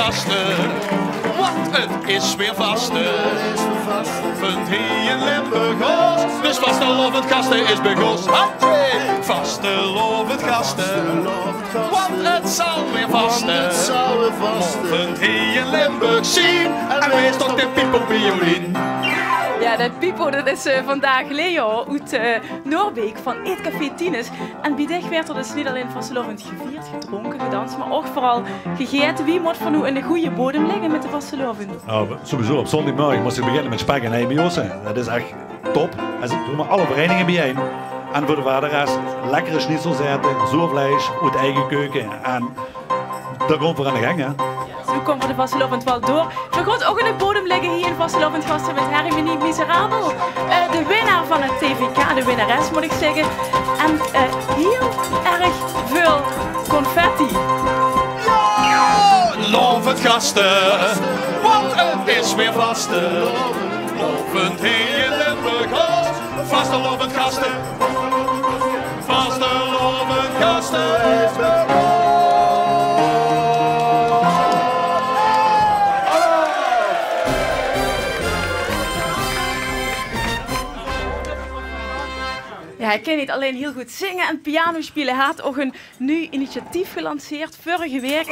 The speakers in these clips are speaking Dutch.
gasten. Want het is weer vasten. Vindt hier in Limburg. Dus vastelovend gasten is begos. Vastelovend gasten. Want het zal weer vasten. Vindt hier in Limburg zien. En wees toch de pipo-violien. Ja, de Pipo, dat is vandaag Leo uit Noorbeek van Eetcafé Tines. En bij dich werd er dus niet alleen vastelovend gevierd, gedronken, gedanst, maar ook vooral gegeten. Wie moet van u in de goede bodem liggen met de vastelovend? Nou, sowieso op zondagmorgen moest ik beginnen met spek en eimenjossen. Dat is echt top. En ze doen maar alle verenigingen bijeen. En voor de vaderrest lekkere schnitzel zetten, zoorvlees uit de eigen keuken. En daar komt voor aan de gang, hè. Zo komt voor de vastelovend wel door. We gaan ook in de bodem liggen hier in vastelovend gasten met Hermenie Miserabel. De winnaar van het TVK, de winnares moet ik zeggen. En heel erg veel confetti. Ja, lovend gasten, want het is weer vasten. Lovend hier in Limburg, vastelovend gasten. Vastelovend gasten is weer. Ja, hij kan niet alleen heel goed zingen en piano spelen. Hij had ook een nieuw initiatief gelanceerd vorige week.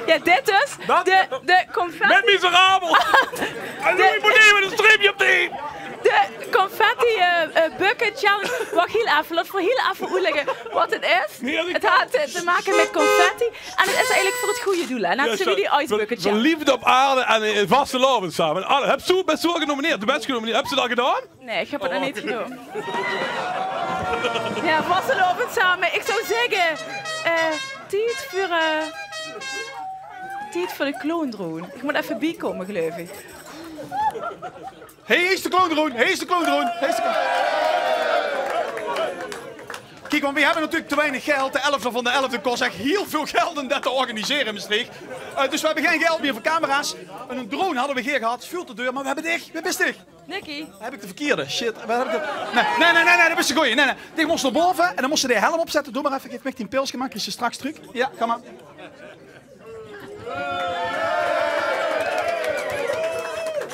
Ja, dit dus. De confetti. Met Miserabel! En nu moet even een streepje op de. De confetti bucket challenge. Wacht heel even, laat voor heel even uitleggen wat het is. Het had te maken met confetti. En het is eigenlijk voor het goede doel. En dat is weer die ice bucket Zo challenge. liefde op aarde en vastelovend samen. Best zo genomineerd, de best genomineerd. Heb ze dat gedaan? Nee, ik heb het nog niet gedaan. Ja, vastelovend samen. Ik zou zeggen, tijd voor de kloondroon. Ik moet even bijkomen, geloof ik. Hey, is de kloondroon, hey, is de kloondroon. Kijk, want we hebben natuurlijk te weinig geld. De 11e van de 11e kost echt heel veel geld om dat te organiseren in Maastricht. Dus we hebben geen geld meer voor camera's. En een drone hadden we hier gehad, veel te duur, maar we hebben dicht. We hebben dicht. Nicky. Heb ik de verkeerde? Shit. Waar heb ik dat? Nee, dat is de goeie. Nee. Die moest naar boven en dan moest ze de helm opzetten. Doe maar even, geef me die pils gemaakt, is je straks terug. Ja, ga maar.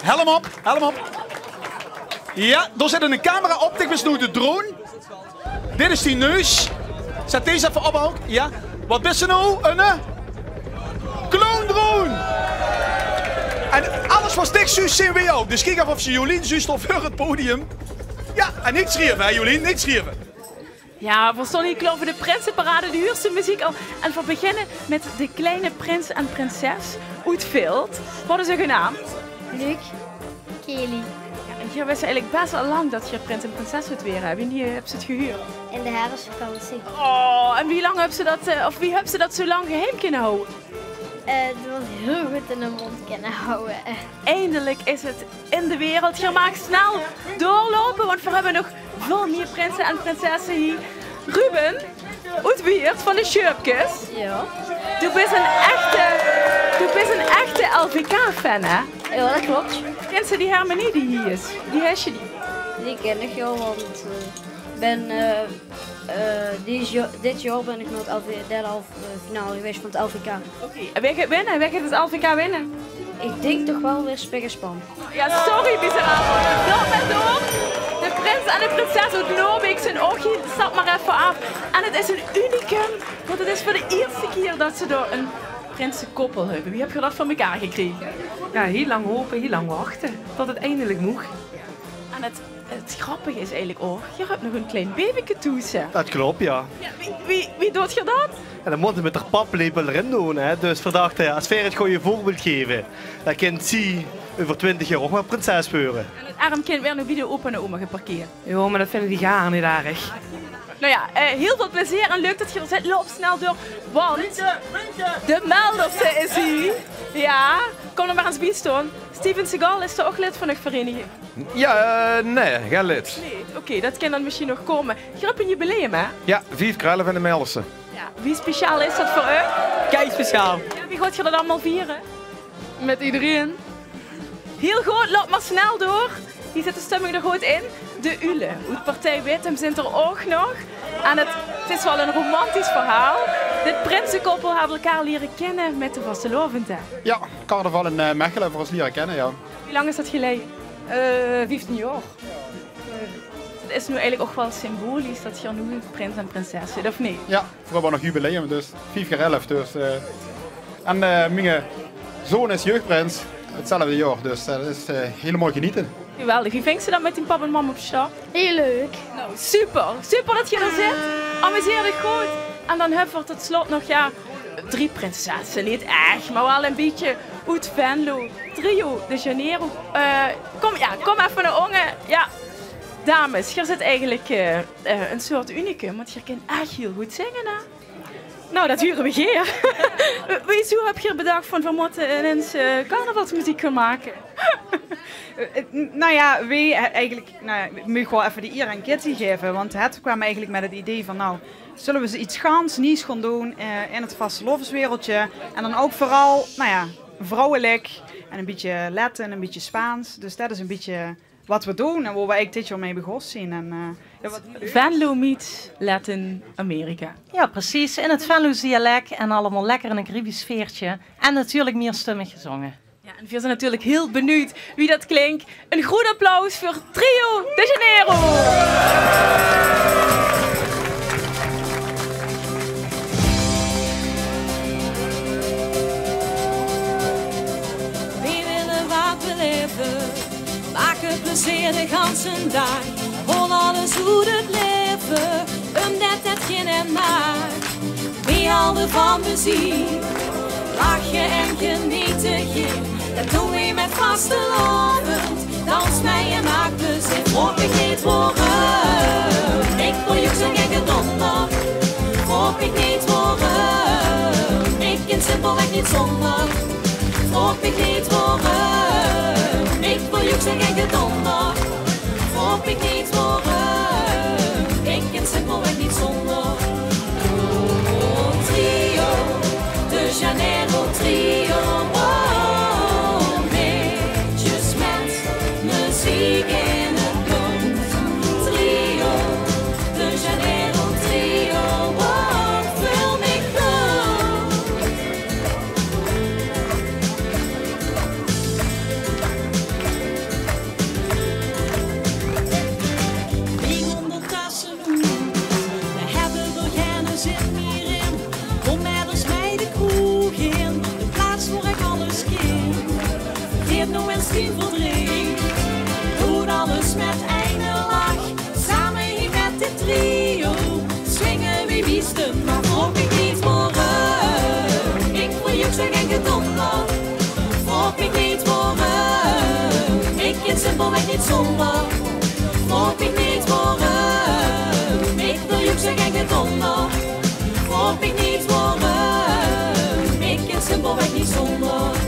Helm op, helm op. Ja, er zit een camera op. Dit is nu de drone. Dit is die neus. Zet deze even op ook. Ja. Wat is er nou? Een kloondrone. En alles was dicht, zus zien we ook. Dus kijk even of ze Jolien zus of voor het podium. Ja, en niet schreeuwen, hè Jolien, niet schreeuwen. Ja, voor Sonny kloppen de Prinsenparade, de huurste muziek al. En we beginnen met de kleine prins en prinses uit Vilt. Wat is hun genaamd? Luc, Kelly. Ja, en hier wist eigenlijk best al lang dat je prins en prinses het weer hebben. En die hebben ze het gehuurd. In de herfstvakantie. Oh, en wie lang hebben ze dat, wie hebben ze dat zo lang geheim kunnen houden? Het was heel goed in de mond kunnen houden. Eindelijk is het in de wereld. Je mag snel doorlopen, want we hebben nog veel meer prinsen en prinsessen hier. Ruben, uit Weert van de Sjeupkes. Ja. Du bist een echte LVK-fan, hè? Ja, dat klopt. Kent ze die Hermenie die hier is? Die heet je die? Die ken ik wel, want dit jaar ben ik nog het derde halve finale geweest van het LVK. Oké, en wie gaat winnen? Wie gaat het LVK winnen? Ik denk toch wel weer Spiggerspan. Ja, sorry, miserabel. Loop maar door. De prins en de prinses uit Noorbeek zijn oogje. Stap maar even af. En het is een unicum, want het is voor de eerste keer dat ze door een prinsenkoppel hebben. Wie heb je dat van elkaar gekregen? Ja, heel lang hopen, heel lang wachten. Tot het eindelijk mocht. En het grappige is eigenlijk ook, je hebt nog een klein babyke tussen. Dat klopt, ja. Ja, wie doet je dat? En dan moeten we met de paplepel erin doen. Hè. Dus we dachten, als we het goede voorbeeld geven, dan kan ze over 20 jaar ook maar prinses worden. En het arm kind weer nog bij de opa en oma geparkeerd. Ja, maar dat vinden die gaar niet erg. Nou ja, heel veel plezier en leuk dat je er zit. Loop snel door, want de Melderse is hier. Ja, kom er maar eens bij staan. Steven Seagal is er ook lid van de vereniging. Ja, nee, geen lid. Nee, oké, dat kan dan misschien nog komen. Je hebt een jubileum, hè? Ja, 5 kralen van de Melderse. Ja, wie speciaal is dat voor u? Kijk speciaal. Ja, wie gaat je dat allemaal vieren? Met iedereen. Heel goed, loop maar snel door. Hier zit de stemming er goed in. De Ule, uit Partij Wit, hem zijn er ook nog. En het is wel een romantisch verhaal. Dit prinsenkoppel hebben elkaar leren kennen met de vastelovend. Ja, carnaval in Mechelen voor ons leren kennen, ja. Hoe lang is dat geleden? 15 jaar. Het is nu eigenlijk ook wel symbolisch dat je er nu prins en prinses zit, of niet? Ja, voor hebben we nog jubileum, dus 5 keer 11. Dus, en mijn zoon is jeugdprins, hetzelfde jaar, dus dat is helemaal genieten. Geweldig. Wie vindt ze dat met die pap en mam op stap? Heel leuk. Nou, super. Super dat je er zit. Amuseer je goed. En dan hebben we tot slot nog, 3 prinsessen. Niet echt, maar wel een beetje uit Venlo. Rio de Janeiro. Kom even naar ongen. Ja, dames, hier zit eigenlijk een soort unicum. Want je kan echt heel goed zingen, hè? Nou, dat huren we hier. Hoe heb je bedacht van we moeten ineens carnavalsmuziek gaan maken? Nou ja, we mogen wel even de eer aan Kitty geven. Want het kwam eigenlijk met het idee van, nou, zullen we ze iets gaans, nieuws gaan doen in het vastelovenswereldje. En dan ook vooral, vrouwelijk en een beetje Latin en een beetje Spaans. Dus dat is een beetje wat we doen en waar we eigenlijk dit jaar mee begonnen zijn. En, Venlo meets Latin Amerika. Ja, precies. In het Venlo's dialect en allemaal lekker in een Caribisch sfeertje. En natuurlijk meerstemmig gezongen. Ja, en we zijn natuurlijk heel benieuwd wie dat klinkt. Een goed applaus voor Rio de Janeiro! We willen wat beleven, maken plezier de ganse dag. Hol alles hoe het leven, omdat het geen en maar. We houden van muziek, lachen en genieten. Dat doen we met vastelovend, dans mij en maak plezier. Vroeg ik niet worden, ik wil je zo gek donder. Vroeg ik niet worden, ik ken simpelweg niet zonder. Vroeg ik niet worden, ik wil je zo gek donder. Vroeg ik niet worden, ik ken simpelweg niet zonder. Oh, Rio de Janeiro, Trio. Muziek in het blond, Trio de Janeiro, Trio, vul me goed. Wie ondertussen moet, we hebben er geen zin meer in. Kom met ons bij de kroeg in, de plaats waar ik alles ken. Geef nou eens 10 voor 3. Alles met een lach, samen hier met dit trio. Swingen wie wisten, maar vroeg ik niet morgen. Ik wil je zo geen gedonder. Vroeg ik niet morgen. Ik ken simpelweg niet zonder. Vroeg ik niet morgen. Ik wil je zo geen gedonder. Vroeg ik niet morgen. Ik ken simpelweg niet zonder.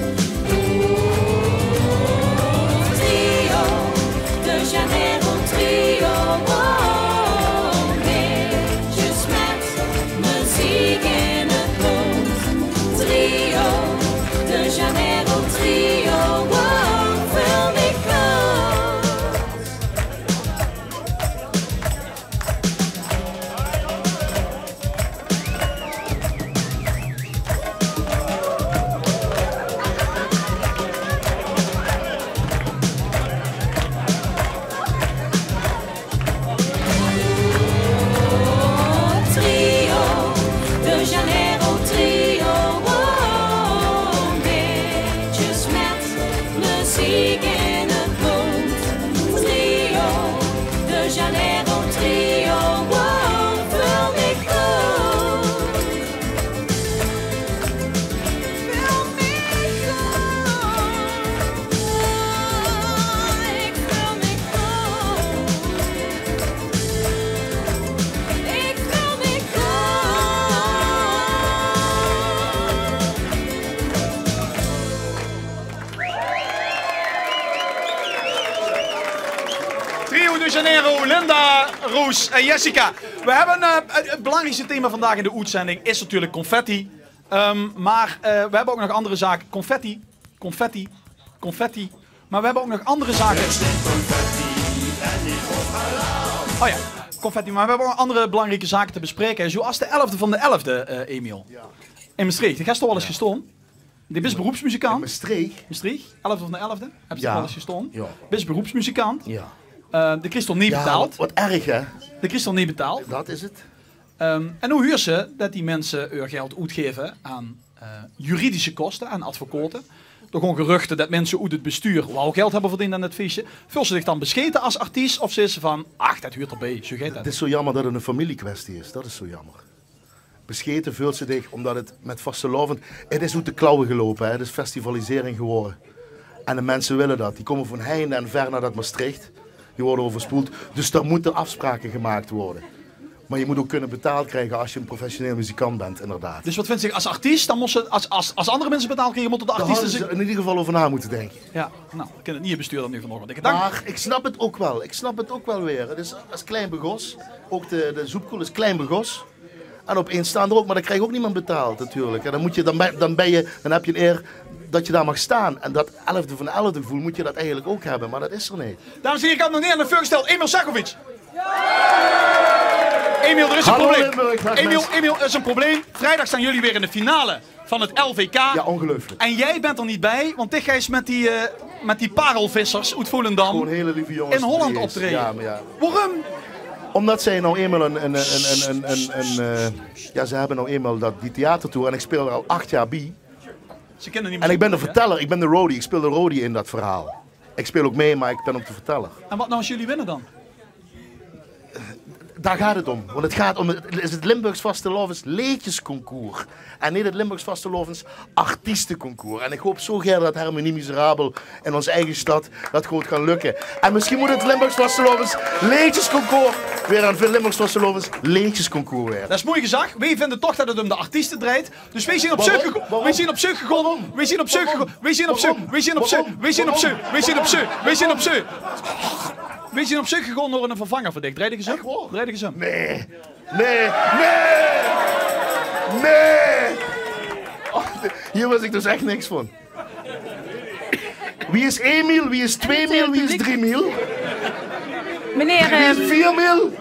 Janeiro Trio, netjes met muziek in het blond. Trio, de Janeiro Trio, vul me Janeiro, Linda, Roos en Jessica. We hebben het belangrijkste thema vandaag in de uitzending is natuurlijk confetti. Maar we hebben ook nog andere zaken. Confetti. Maar we hebben ook nog andere zaken. Oh ja. confetti, maar we hebben ook andere belangrijke zaken te bespreken. Zoals de 11e van de 11e, Emiel. Ja. In Maastricht. Je hebt toch wel eens gestaan? Die is beroepsmuzikant. Maastricht? Maastricht, 11e van de 11e. Heb je toch wel eens gestaan? Ja. Bist beroepsmuzikant. Ja. De Christel niet betaald. Wat erg, hè? De Christel niet betaald. Dat is het. En hoe huur ze dat die mensen hun geld uitgeven aan juridische kosten, aan advocaten. Door gewoon geruchten dat mensen uit het bestuur wou geld hebben verdiend aan het feestje. Vul ze zich dan bescheten als artiest of ze van, ach, dat huurt erbij, zo gaat dat. Het is zo jammer dat het een familiekwestie is, dat is zo jammer. Bescheten vult ze zich omdat het met vastelovend, het is uit de klauwen gelopen, hè. Het is festivalisering geworden. En de mensen willen dat, die komen van heinde en ver naar dat Maastricht. Die worden overspoeld, dus daar moeten afspraken gemaakt worden. Maar je moet ook kunnen betaald krijgen als je een professioneel muzikant bent, inderdaad. Dus wat vindt zich als artiest, dan moest ze, als andere mensen betaald krijgen, moeten de artiesten zich in ieder geval over na moeten denken. Ja, nou, ik kan het niet in bestuur dan nu vanochtend. Maar ik snap het ook wel. Ik snap het ook wel weer. Het is klein begos. Ook de zoepkoel is klein begos. En opeens staan er ook, maar dan krijg je ook niemand betaald natuurlijk. En dan heb je een eer dat je daar mag staan. En dat 11e van de 11e gevoel moet je dat eigenlijk ook hebben, maar dat is er niet. Dames en heren, ik had nog niet aan de voorgesteld. Emiel Sakovic. Emiel, er is een probleem. Emiel, er is een probleem. Vrijdag staan jullie weer in de finale van het LVK. Ja, ongelooflijk. En jij bent er niet bij, want dit ga je met die parelvissers uit Volendam gewoon hele lieve jongens in Holland optreden. Ja, maar ja. Waarom? Omdat zij nou eenmaal ze hebben nou eenmaal die theatertour en ik speel er al 8 jaar bij. Ze kennen niet en ik ben de verteller, ik ben de roadie, ik speel de roadie in dat verhaal. Ik speel ook mee, maar ik ben ook de verteller. En wat nou als jullie winnen dan? Daar gaat het om. Want het gaat om het Limburgs Vastelovens liedjesconcours. En niet het Limburgs Vastelovens artiestenconcours. En ik hoop zo graag dat Harmonie Miserabel in onze eigen stad dat gewoon gaan lukken. En misschien moet het Limburgs Vastelovens liedjesconcours weer aan het Limburgs Vastelovens liedjesconcours weer. Dat is mooi gezegd. Wij vinden toch dat het om de artiesten draait. Dus wij zijn op zoek gegaan. Wij zijn op zoek gegaan. Wij zijn op zoek gegaan. Wij zijn op zoek. Wij zijn op zoek. Wij zijn op zoek. Wij zijn op zoek. Wij zijn op zoek. We zijn op zoek gegaan door een vervanger voor dit. Draai je gezin? Draai je gezin? Nee. Nee. Nee. Nee. Oh, hier was ik dus echt niks van. Wie is 1 mil? Wie is 2 mil? Wie is 3 mil? Meneer... Wie is 4 mil?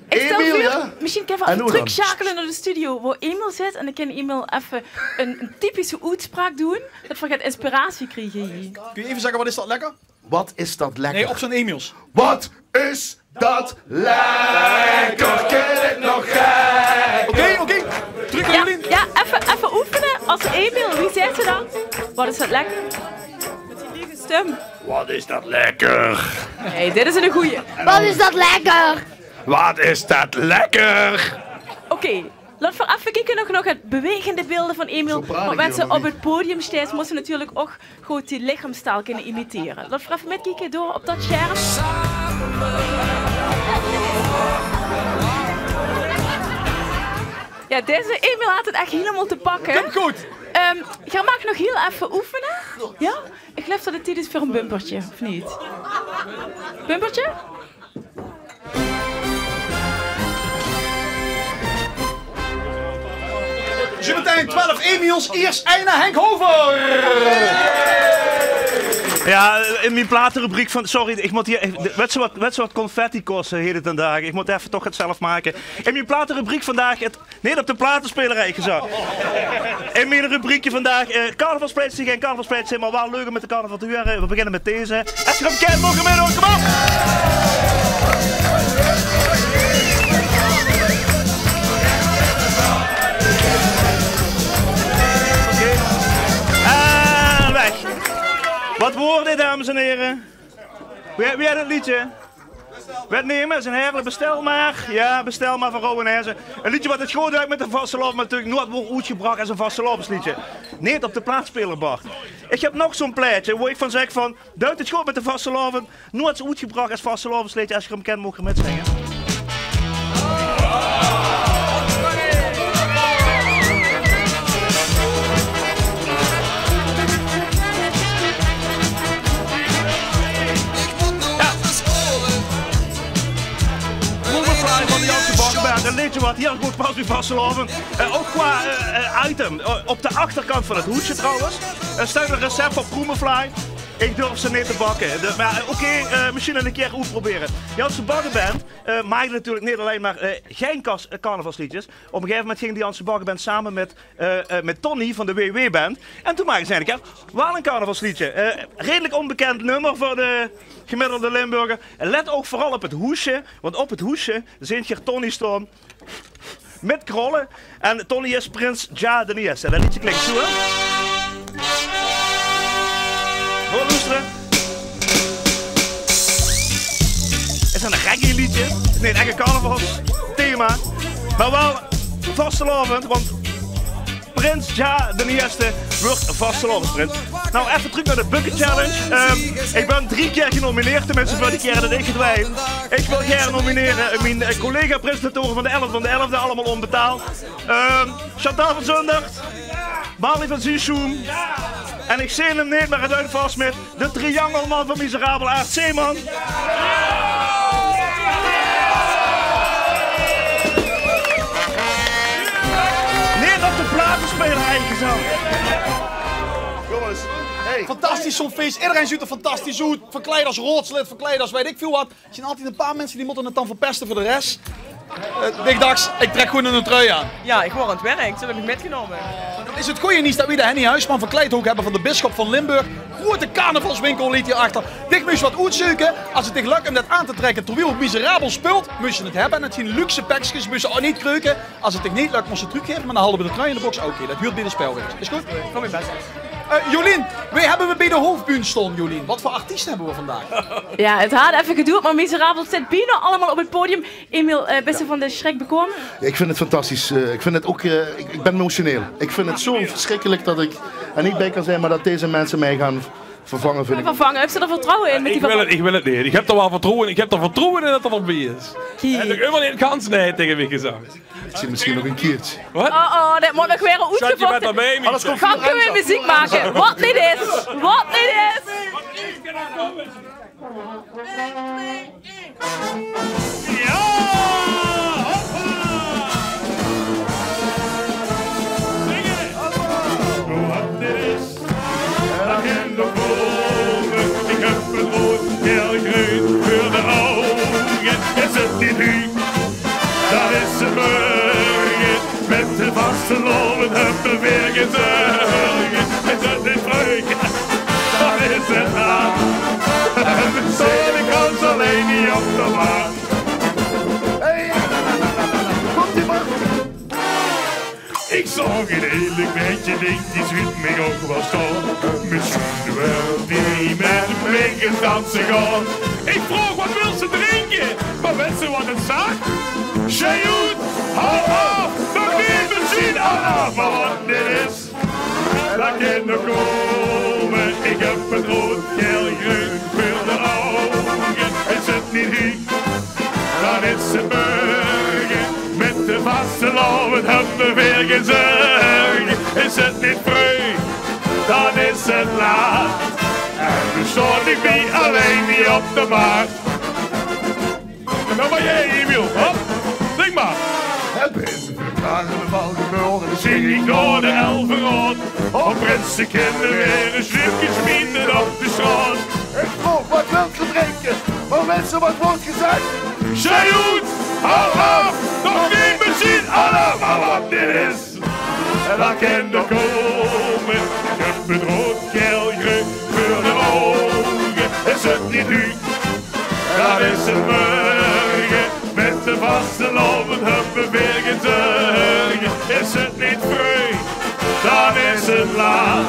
Ik stel Emil, voor, ja? misschien kan ik even terugschakelen naar de studio waar Emil zit en dan kan Emil even een typische uitspraak doen. Dat we gaat inspiratie krijgen hier. Kun je even zeggen, wat is dat lekker? Wat is dat lekker? Nee, op zijn Emils. Wat is dat lekker? Ken ik nog gek? Oké. Druk naar jullie. Ja, even oefenen. Als Emil, wie zegt ze dan? Wat is dat lekker? Met die lieve stem. Wat is dat lekker? Nee, dit is een goeie. Wat is dat lekker? Wat is dat lekker? Oké. Laten we even kijken nog het bewegende beelden van Emil. Want als ze op het podium staat, moet ze natuurlijk ook goed die lichaamstaal kunnen imiteren. Laten we even metkijken door op dat scherm. Ja, deze Emil had het echt helemaal te pakken. Kom goed. Ga mag nog heel even oefenen. Ja? Ik geloof dat het tijd is voor een bumpertje, of niet? Bumpertje? Zometeen 12 Emils, eerst Eina Henk Hover. Ja, in mijn platenrubriek van... Sorry, ik moet hier... Weet je wat confetti kosten heden ten dagen? Ik moet even toch het zelf maken. In mijn platenrubriek vandaag... Nee, op de platenspelerij gezet. In mijn rubriekje vandaag... Carnavalspleits zijn geen carnavalspleits zijn, maar wel leuker met de carnaval te huren. We beginnen met deze. Als je hem kent, mogen we meedoen. Kom op! Wat woorden, dames en heren? Wie had het liedje? Wetnemen is een heerlijk bestel maar. Ja, bestel maar van Rowenijzen. Een liedje wat het goed uit met de vasteloop, maar natuurlijk nooit wordt uitgebracht als een vasteloopsliedje. Niet op de plaatsspelerbar. Ik heb nog zo'n plaatje waar ik van zeg van, duidt het goed met de vasteloop, nooit uitgebracht als vasteloopsliedje. Als je hem kent, mag je metzingen. Een liedje wat heel goed past bij vasteloven. Ook qua item. Op de achterkant van het hoedje trouwens. Er staat een recept op Kroemenfly. Ik durf ze niet te bakken. Maar oké, misschien een keer uitproberen. Ja, als ze bakken bent, maak je natuurlijk niet alleen maar geen carnavalsliedjes. Op een gegeven moment ging die Janse Bakken Band samen met Tony van de WW Band. En toen maakten ze eigenlijk wel een carnavalsliedje. Redelijk onbekend nummer voor de gemiddelde Limburger. En let ook vooral op het hoesje, want op het hoesje zingt hier Tony staan met krollen. En Tony is Prins Ja de Eerste. Dat liedje klinkt zo, hè? Hoor, luisteren. Het is een reggae liedje. Het is niet echt een carnavalsthema. Maar wel vastelovend, want Prins Ja de Eerste wordt vastelovensprins. Nou, even terug naar de Bucket Challenge. Ik ben 3 keer genomineerd, tenminste voor die keer dat ik verdwijn. Ik wil graag nomineren mijn collega-presentatoren van de 11 van de 11e, allemaal onbetaald. Chantal van Zundert, Marley van Zieshoem. En ik zie hem niet, maar het uit vast met de triangelman van Miserabel Aard Zeeman. Niet op de platenspeler ingezet. Jongens, hey. Fantastisch zo'n feest. Iedereen ziet er fantastisch uit. Verkleed als roodslid, verkleed als weet ik veel wat. Er zijn altijd een paar mensen die moeten het dan verpesten voor de rest. Dick Dax, ik trek gewoon een trui aan. Ja, ik word aan het werk. Ze hebben me metgenomen. Is het goeie niet dat we de Henny Huisman verkleed ook hebben van de bisschop van Limburg? Grote carnavalswinkel liet hierachter. Dick moest wat uitzoeken. Als het dich lukt om dat aan te trekken terwijl het miserabel speelt, moest je het hebben. En het zijn luxe pakjes, moest je ook niet kreuken. Als het dich niet lukt, moest je teruggeven. Maar dan halen we de trui in de box. Oké, dat huurt bij de spelregels. Is goed? Kom je best. Jolien, wie hebben we bij de hoofdbühne staan, Jolien? Wat voor artiesten hebben we vandaag? Ja, het had even geduurd, maar Miserabel zit bijna allemaal op het podium. Emiel, best van de schrik bekomen? Ik vind het fantastisch. Ik vind het ook, ik ben emotioneel. Ik vind het zo verschrikkelijk dat ik er niet bij kan zijn, maar dat deze mensen mij gaan vervangen, vind ik. Vervangen, heb je er vertrouwen in? Met Ik wil het niet. Ik heb er wel vertrouwen. Ik heb er vertrouwen in dat er wat bij is. En ik helemaal niet kans nee tegen wie gezegd. Ik zie misschien nog een keertje. Wat? Oh, dat moet nog weer een Zet je met daarbij, uitgevochten. Gaan we weer muziek maken? Wat niet is! Wat niet is! Ik heb het rood, heel groen voor de ogen. Is het niet u? Dat is het morgen. Met de vaste loven hebben we weer gezorgen. Is het niet vreugde? Dat is het raar. De zon kan alleen niet op de maan. Hey, komt ie maar. Ik zag een hele beetje dingetjes met mij ook wel staan. Misschien wel die met me dansen gaan. Ik vroeg wat wil ze drinken, maar weet ze wat het zegt? Sjajoet, hou af, nog niet misschien af. Maar wat dit is, dat kan nog komen. Ik heb het rood, geel, groen voor de ogen. Is het niet hier, dan is het morgen. Met de vaste loven hebben we weer gezorgd. Is het niet vroeg, dan is het laat. En we staan niet meer alleen niet op de markt. En dan ben jij, Emiel. Hop, zing maar. Het is de carnaval geboren, zing ik door de Elverrood. Om prinsenkinderen weer een slipje smieten op de straat. Ik vroeg wat wilt ge drinken, maar mensen wat wordt gezegd. Sjajoet, hou af, nog niet misschien allemaal wat dit is. En dat kan er komen, ik heb het rood, geel, groen voor de ogen. Is het niet nu, dan is het morgen. Met de vaste loven hebben we weer gezorgd. Is het niet vroeg, dan is het laat.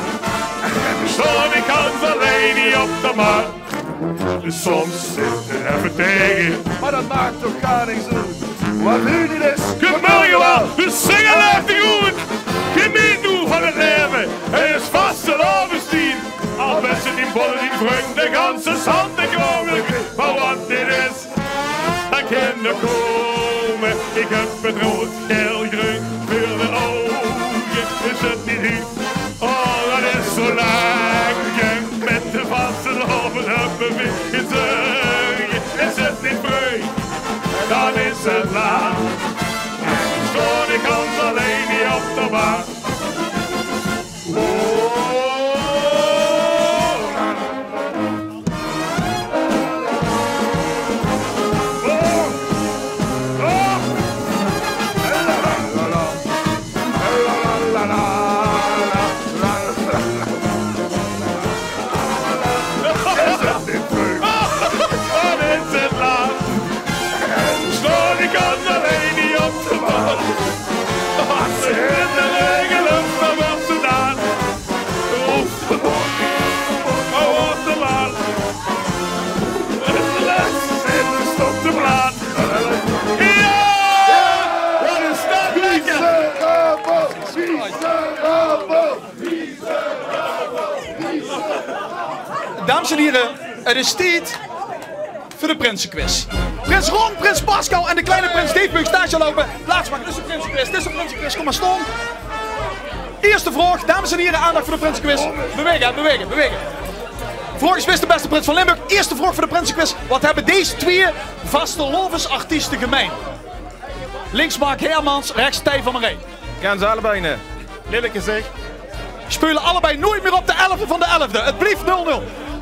En de zon ik kan alleen niet op de markt. Dus soms zit er even tegen, maar dat maakt toch gar niks uit. Wat nu niet is, morgen wel, dus zingen even goed. Geniet nu van het leven, hij is vaste lovenstien. Al mensen die bollen die vrucht, de ganse zand de kroon. Maar wat dit is, dat kan er komen. Ik heb het rood, geel, groen voor de ogen. Is het niet hier? Oh, dat is zo lekker. Met de vaste loven hebben we gezorgd. Is het niet vroeg, dan is het laat. Stoor de kans alleen niet op de baan. Dames en heren, het is tijd voor de Prinsenquiz. Prins Ron, Prins Pascal en de kleine Prins Dave mogen stage lopen. Plaats maken, dit is de Prinsenquiz, dit is de Prinsenquiz. Kom maar staan. Eerste vraag, dames en heren, aandacht voor de Prinsenquiz. Bewegen, bewegen, bewegen. Vraag is wist de beste prins van Limburg. Eerste vraag voor de Prinsenquiz. Wat hebben deze twee vastelovensartiesten gemeen? Links Mark Hermans, rechts Tij van Marij. Gaan ze allebei ne? Lilleke zeg. Spelen allebei nooit meer op de 11e van de 11e. Het blijft 0-0.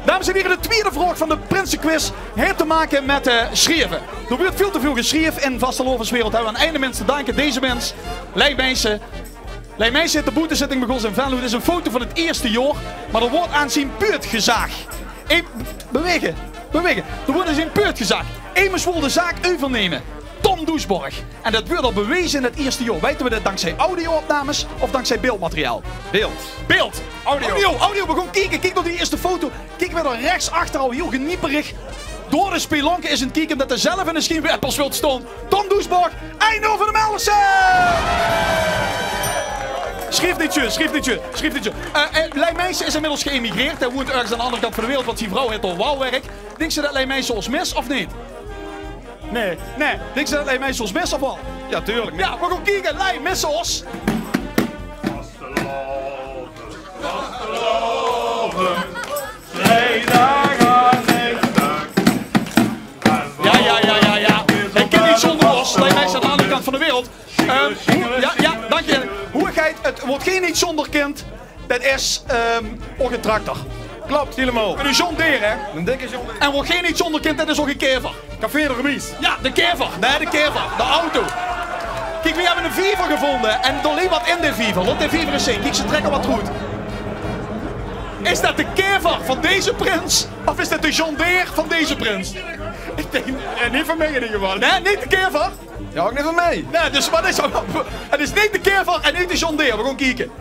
Dames en heren, de tweede vraag van de Prinsenquiz heeft te maken met schrijven. Er wordt veel te veel geschreven in vastelovenswereld. Hebben we aan einde mensen te danken. Deze mens, Leijmeijsen. Leijmeijsen heeft de boetezitting begonnen in Venlo. Dit is een foto van het eerste jaar. Maar er wordt aan zijn puurt gezaagd. Bewegen, bewegen. Er wordt aan zijn puurt gezaagd. Emos wil de zaak overnemen. Tom Doesborg. En dat wordt al bewezen in het eerste jaar. Weten we dat dankzij audio-opnames of dankzij beeldmateriaal? Beeld. Beeld. Audio. Audio. We gaan kijken. Kijk naar die eerste foto. Kijk weer naar rechts achter al heel genieperig. Door de spelonken is een kijken dat er zelf in de schijnwerpers wilt staan. Tom Doesborg. Eindhoven de Meldersen. Schrijf niet je, schrijf niet je, schrijf niet je. Leijmeijsen is inmiddels geëmigreerd. Hij woont ergens aan de andere kant van de wereld, want die vrouw heeft al wauwwerk. Denk je dat Leijmeijsen ons mis of niet? Nee. Denk je dat Leijmeijsen ons mis of wel? Ja, tuurlijk. Ja, we gaan kijken. Leij, missen ons. Ja. Ik ken niet zonder ons. Leijmeijsen aan de andere kant van de wereld. Ja, dank je. Hoe gaat het? Wordt geen niet zonder kind. Dat is ook een tractor. Klopt, helemaal. Een John Deere, hè? Een dikke John Deere. En wordt geen niet zonder kind, dat is ook een kever. Café de Remise. Ja, de kever. Nee, de kever. De auto. Kijk, we hebben een Viver gevonden. En er ligt wat in de Viver. Laat de Viver eens zien. Kijk, ze trekken wat goed. Is dat de kever van deze prins? Of is dat de John Deere van deze prins? Ik denk, niet van mij in ieder geval. Nee, niet de kever. Ja, ook niet van mij. Nee, dus wat is het is niet de kever en niet de John Deere. We gaan kijken.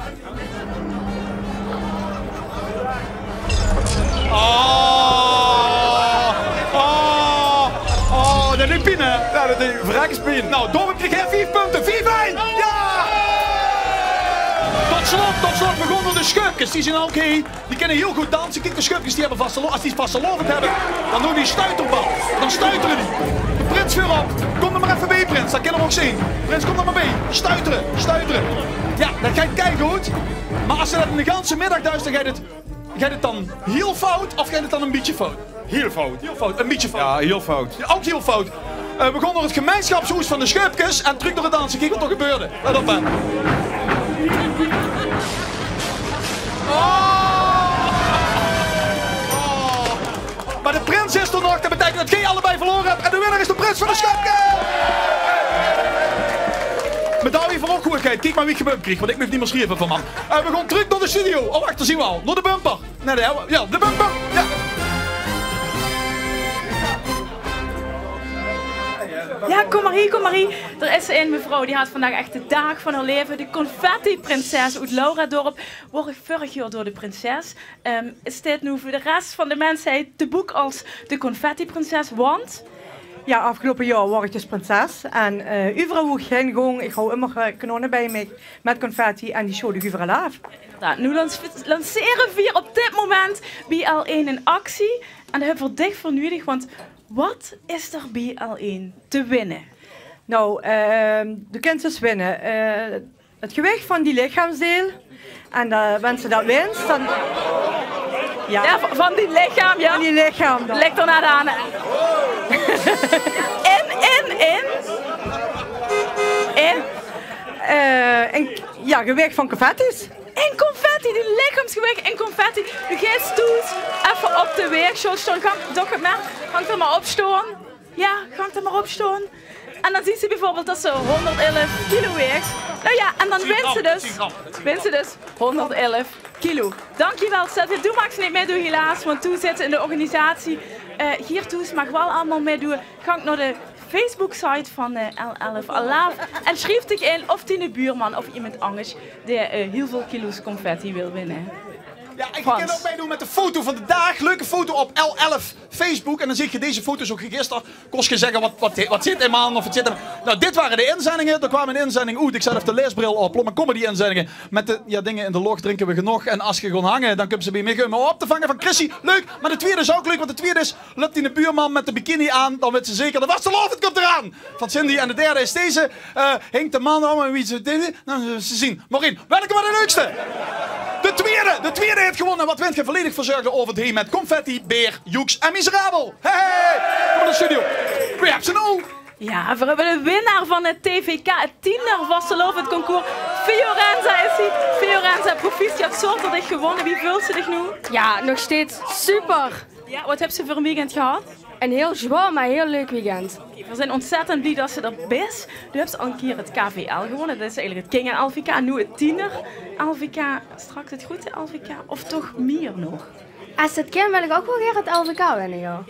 Oh, dat is Pine. Ja, dat is wrakspin. Nou, Dorp krijgt 4 punten. 4-1. Ja! Tot slot, we gaan door de schupjes. Die zijn oké. Die kunnen heel goed dansen. Kijk, de schupjes die hebben als die vastelovend hebben, dan doen die stuiterbal. Dan stuiteren die. De prins weer op. Kom er maar even bij, prins. Dat kunnen we ook zien. Prins, kom er maar bij. Stuiteren. Ja, dat gaat keigoed. Maar als ze dat in de ganse middag duisteren, gaat het dan heel fout of gaat het dan een beetje fout? Heel fout. Heel fout, een beetje fout. Ja, heel fout. Ja, ook heel fout. We gaan door het gemeenschapshoes van de schupjes en terug door het dansen. Kijk wat er gebeurde. Let op, hè. Maar de prins is er nog. Dat betekent dat jij allebei verloren hebt. En de winnaar is de prins van de schupjes. Medaille voor ongoedheid. Kijk maar wie ik gebumpt kreeg, want ik mag niet meer schrijven van man. We gaan terug naar de studio. Oh, wacht, daar zien we al. Naar de bumper. Nee, ja, de bumper. Ja. Ja, kom maar hier. Er is een mevrouw die had vandaag echt de dag van haar leven. De confetti-prinses uit Lauradorp. Wordt vorig jaar door de prinses. Is dit nu voor de rest van de mensheid te boek als de confetti-prinses? Want... Ja, afgelopen jaar was ik dus prinses. En overal hoe ik heen ging, ik hou immer kanonnen bij me met confetti en die show de overal af. Inderdaad, nu lanceren we hier op dit moment BL1 in actie. En dat hebben we dicht voor nodig, want wat is er BL1 te winnen? Nou, de kindjes winnen het gewicht van die lichaamsdeel. En wanneer ze dat wint, dan... Ja, van die lichaam, ja. Van die lichaam. Dan. Leg er naar aan. Ja, gewicht van confetti's. En confetti, die lichaamsgewicht en confetti. De geest doet even op de weegschaal staan. Gang er maar op staan. Ja, gang er maar op staan. En dan ziet ze bijvoorbeeld dat ze 111 kilo weegt. Nou ja, en dan wint ze dus 111 kilo. Dankjewel, Seth. Doe Max niet meedoen helaas, want toen zit in de organisatie. Hiertoe mag wel allemaal meedoen. Gang naar de Facebook-site van L11 Alaaf en schrijf zich in of die buurman of iemand anders die heel veel kilo's confetti wil winnen. Ja, ik kan ook meedoen met de foto van de dag. Leuke foto op L11 Facebook en dan zie je deze foto's ook gisteren. Kost je zeggen, wat zit in man of het zit in. Nou, dit waren de inzendingen. Er kwam een inzending uit. Ik zet even de leesbril op. Lomme comedy inzendingen. Met de dingen in de log drinken we genoeg. En als je gewoon hangen, dan kunnen ze bij mij om op te vangen van Chrissy. Leuk. Maar de tweede is ook leuk, want de tweede is, loopt die de buurman met de bikini aan, dan weet ze zeker, de vastelovend komt eraan. Van Cindy. En de derde is deze. Hinkt de man om en wie ze dit. Nou, ze zien. Maureen, welke was de leukste? De tweede heeft gewonnen. Wat wint je volledig verzorgde overheen met confetti, beer, joeks en miserabel. Hey, kom naar de studio. Wie hebt ze nou? Ja, we hebben de winnaar van het TVK, het tiener vastelovend concours. Fiorenza is hij. Fiorenza, proficiat, soort dich gewonnen. Wie voelt ze zich nu? Ja, nog steeds super. Ja, wat heb ze voor een weekend gehad? Een heel zwaar, maar heel leuk weekend. We zijn ontzettend blij dat ze er is. Je hebt al een keer het KVL gewonnen. Dat is eigenlijk het King en LVK. En nu het tiener LVK. Straks het goede LVK. Of toch meer nog? Als het kan, wil ik ook wel weer het LVK winnen, ja.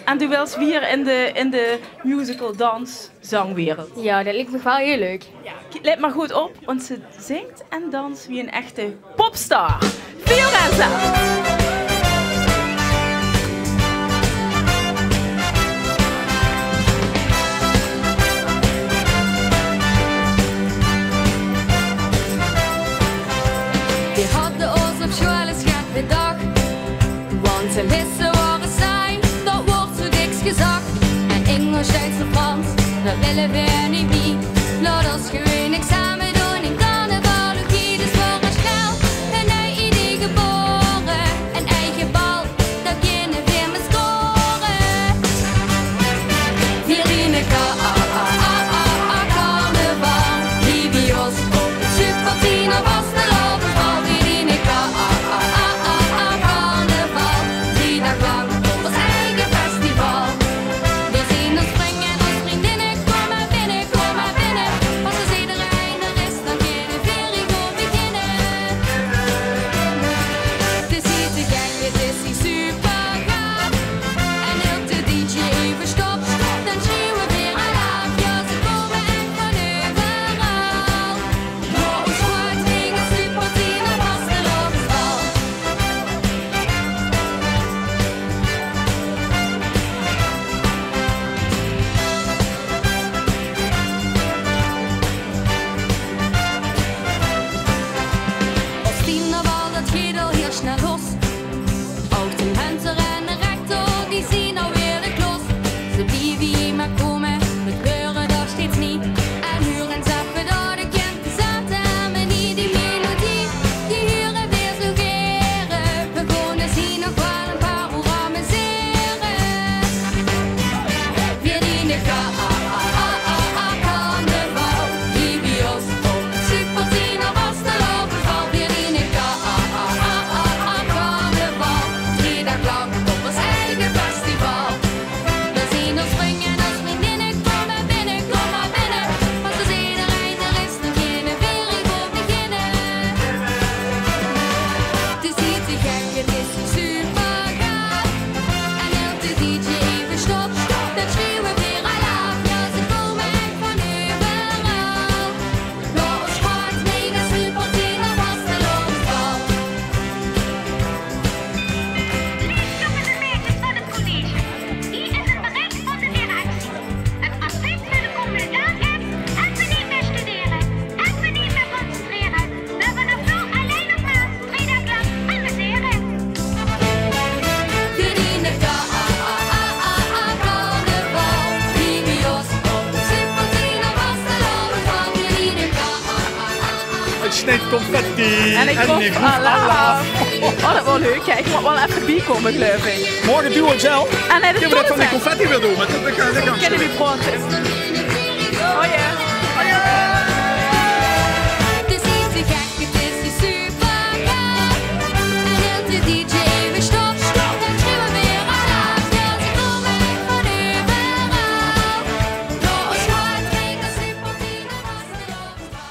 En du wilt weer in de musical dans zangwereld. Ja, dat lijkt me wel heel leuk. Ja. Let maar goed op, want ze zingt en danst wie een echte popstar. Fiorenza! Die hadden ons op school een scherpe dag. Want de lessen waren saai, dat wordt zo niks gezegd. En Engels, Duits en Frans, dat willen we niet meer. Laat ons gewoon examen doen in carnavalogie. Dus voor ons snel een nieuw idee geboren. Een eigen bal, dat kunnen we met scoren. Vierde carnaval, die bij ons op het supertiener was de lopenbal. Vierde carnaval, 3 dagen lang op ons eigen festival. We zien ons springen als vriendinnen, kom maar binnen, kom maar binnen. Als er iedereen er is, dan kunnen we weer gewoon beginnen. Het is hier te gek, het is hier super gaaf. En ook de DJ even stopt, dan zien we weer al af. Ja, ze komen echt van overal. Door ons wordt heen, een supertiener was de loopsbal. Als tienerbal, dat gaat al heel snel los. Ook de mensen en de rector, die zien alweer de klos. Ze blijven hier maar komen, we kleuren daar steeds niet. En huren zappen door de kent zaten, maar niet die melodie. Die huren weer zo geren, we kunnen zien nog wel een paar hoe amuseren. Weer die de carnaval, die bij ons op het supertiener was de lopenval. Weer die de carnaval, 3 dagen lang op ons eigen festival. We zien ons springen als vriendinnen, kom maar binnen, kom maar binnen. Want als iedereen er is, dan kunnen we weer gewoon beginnen. Het is hier te gek, het is super gaaf. En heel de DJ even stopt, dan schreeuwen we weer al af. Ja, ze komen echt van overal. Door ons wordt mega supertiener was de loopsbal. Jongens en meisjes van het college, hier is het bericht van de directie. Het advies voor de komende dagen is: even niet meer studeren, even niet meer concentreren. We vanaf nu alleen nog maar 3 dagen lang amuseren. Vierde carnaval, die bij ons op het supertiener was de loopsbal. Vierde carnaval. Het sneed confetti. En ik vond Allah. Oh, dat was leuk. Ja. Ik moet wel even bijkomen, geloof ik. Morgen duwen we het zelf. En hij de Ik heb dat van die confetti weer doen. Kennen die pronten? Oh ja. Het is hier te gek, het is hier super gaaf. En heel de DJ weer stopt, dan schreeuwen we weer al af. Ja, ze komen echt van overal. Door ons wordt heen, een supertiener was de loopsbal.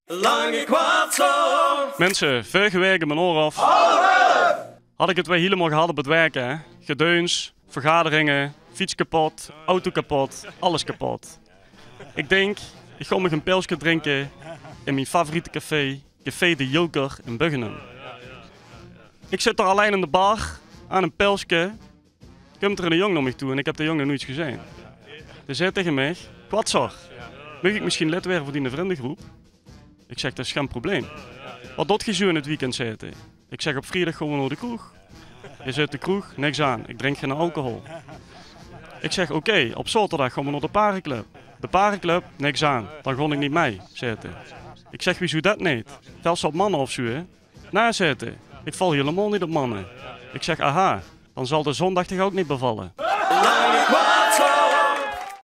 Lange kwartslag. Mensen, vorige week in mijn oor af had ik het weer helemaal gehad op het werken. Hè? Gedeuns, vergaderingen, fiets kapot, auto kapot, alles kapot. Ik denk, ik ga me een pilsje drinken in mijn favoriete café Café de Joker in Buggenum. Ik zit daar alleen in de bar, aan een pilsje. Komt er een jongen naar me toe en ik heb de jongen nooit gezien. Hij zei tegen mij, Kwatsor, mag ik misschien lid worden voor die vriendengroep? Ik zeg, dat is geen probleem. Wat doet je zo in het weekend, zei hij. Ik zeg, op vrijdag gaan we naar de kroeg. Hij zei, de kroeg, niks aan, ik drink geen alcohol. Ik zeg, oké, op zaterdag gaan we naar de parenclub. De parenclub, niks aan, dan ga ik niet mee, zei hij. Ik zeg, wie zou dat niet? Vel ze op mannen of zo, hè? Nee, zei hij, ik val helemaal niet op mannen. Ik zeg, aha, dan zal de zondag toch ook niet bevallen.